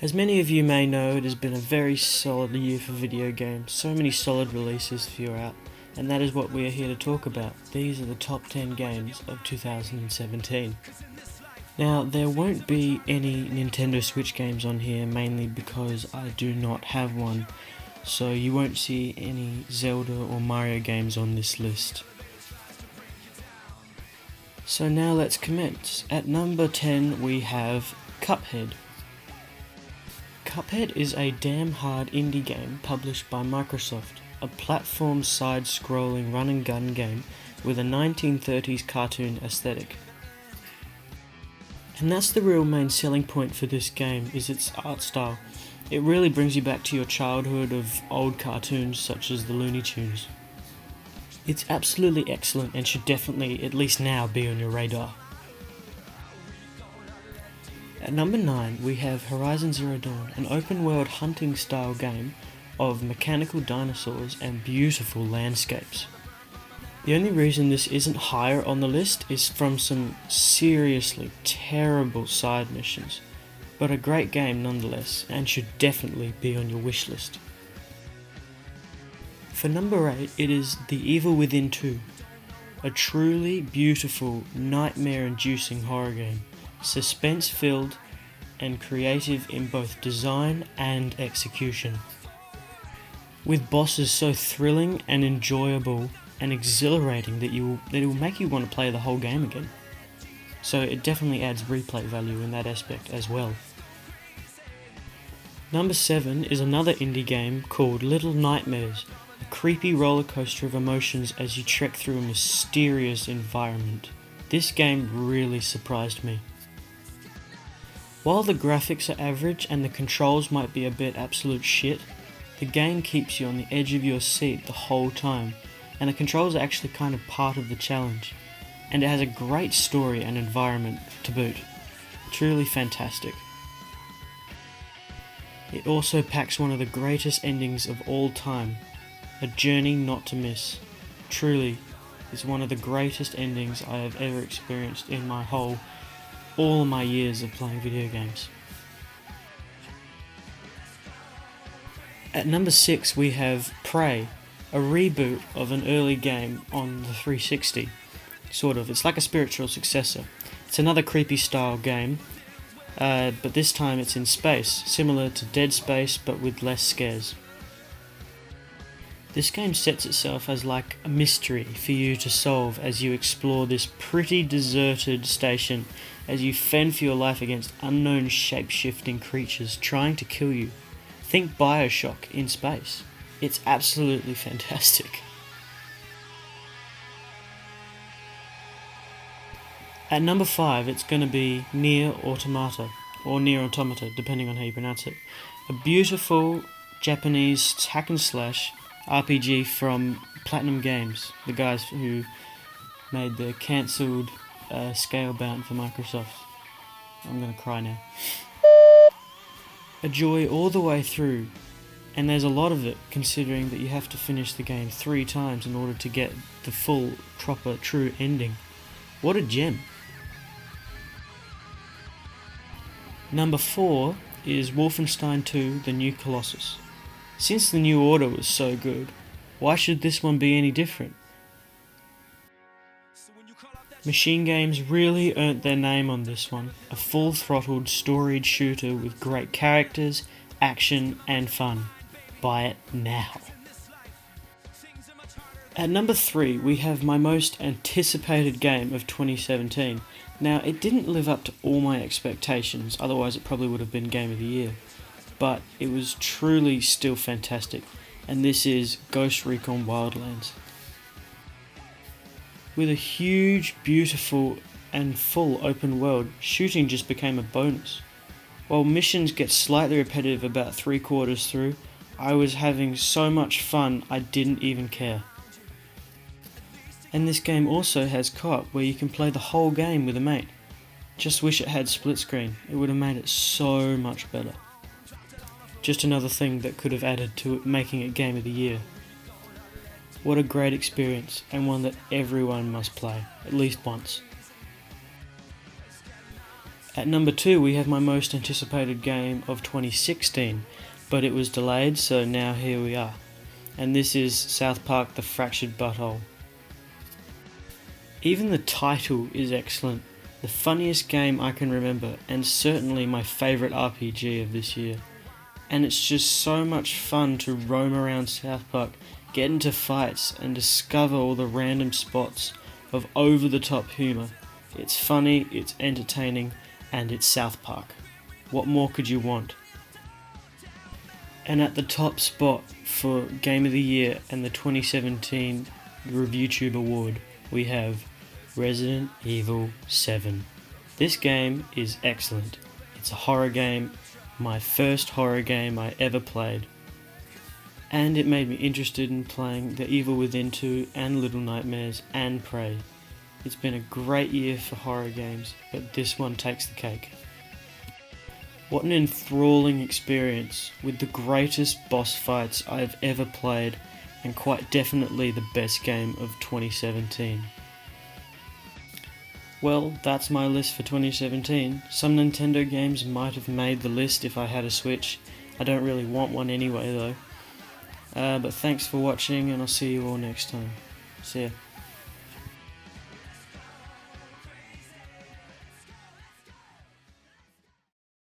As many of you may know, it has been a very solid year for video games. So many solid releases throughout, and that is what we are here to talk about. These are the top 10 games of 2017. Now, there won't be any Nintendo Switch games on here, mainly because I do not have one, so you won't see any Zelda or Mario games on this list. So now let's commence. At number 10 we have Cuphead. Cuphead is a damn hard indie game published by Microsoft, a platform side-scrolling run-and-gun game with a 1930s cartoon aesthetic. And that's the real main selling point for this game, is its art style. It really brings you back to your childhood of old cartoons such as the Looney Tunes. It's absolutely excellent and should definitely, at least now, be on your radar. At number 9 we have Horizon Zero Dawn, an open-world hunting style game of mechanical dinosaurs and beautiful landscapes. The only reason this isn't higher on the list is from some seriously terrible side missions, but a great game nonetheless, and should definitely be on your wish list. For number 8 it is The Evil Within 2, a truly beautiful, nightmare-inducing horror game, suspense-filled and creative in both design and execution, with bosses so thrilling and enjoyable and exhilarating that it will make you want to play the whole game again. So it definitely adds replay value in that aspect as well. Number 7 is another indie game called Little Nightmares, a creepy roller coaster of emotions as you trek through a mysterious environment. This game really surprised me. While the graphics are average and the controls might be a bit absolute shit, the game keeps you on the edge of your seat the whole time, and the controls are actually kind of part of the challenge, and it has a great story and environment to boot. Truly fantastic. It also packs one of the greatest endings of all time, a journey not to miss. Truly, it's one of the greatest endings I have ever experienced in all my years of playing video games. At number 6 we have Prey, a reboot of an early game on the 360. Sort of, it's like a spiritual successor. It's another creepy style game, but this time it's in space, similar to Dead Space but with less scares. This game sets itself as like a mystery for you to solve as you explore this pretty deserted station, as you fend for your life against unknown shape-shifting creatures trying to kill you. Think Bioshock in space. It's absolutely fantastic. At number 5 it's going to be Nier Automata, or Nier Automata depending on how you pronounce it. A beautiful Japanese hack and slash RPG from Platinum Games, the guys who made the cancelled Scalebound for Microsoft. I'm gonna cry now. A joy all the way through, and there's a lot of it considering that you have to finish the game 3 times in order to get the full, proper, true ending. What a gem. Number 4 is Wolfenstein 2: The New Colossus. Since the New Order was so good, why should this one be any different? Machine Games really earned their name on this one, a full-throttled storied shooter with great characters, action and fun. Buy it now. At number 3 we have my most anticipated game of 2017. Now, it didn't live up to all my expectations, otherwise it probably would have been Game of the Year, but it was truly still fantastic, and this is Ghost Recon Wildlands. With a huge, beautiful and full open world, shooting just became a bonus. While missions get slightly repetitive about 3/4 through, I was having so much fun I didn't even care. And this game also has co-op where you can play the whole game with a mate. Just wish it had split screen, it would have made it so much better. Just another thing that could have added to it, making it Game of the Year. What a great experience, and one that everyone must play, at least once. At number 2 we have my most anticipated game of 2016, but it was delayed, so now here we are. And this is South Park: The Fractured Butthole. Even the title is excellent, the funniest game I can remember, and certainly my favourite RPG of this year. And it's just so much fun to roam around South Park, get into fights, and discover all the random spots of over-the-top humour. It's funny, it's entertaining, and it's South Park. What more could you want? And at the top spot for Game of the Year and the 2017 ReviewTube Award, we have Resident Evil 7. This game is excellent. It's a horror game, my first horror game I ever played. And it made me interested in playing The Evil Within 2 and Little Nightmares and Prey. It's been a great year for horror games, but this one takes the cake. What an enthralling experience, with the greatest boss fights I've ever played, and quite definitely the best game of 2017. Well, that's my list for 2017. Some Nintendo games might have made the list if I had a Switch. I don't really want one anyway though. But thanks for watching, and I'll see you all next time. See ya.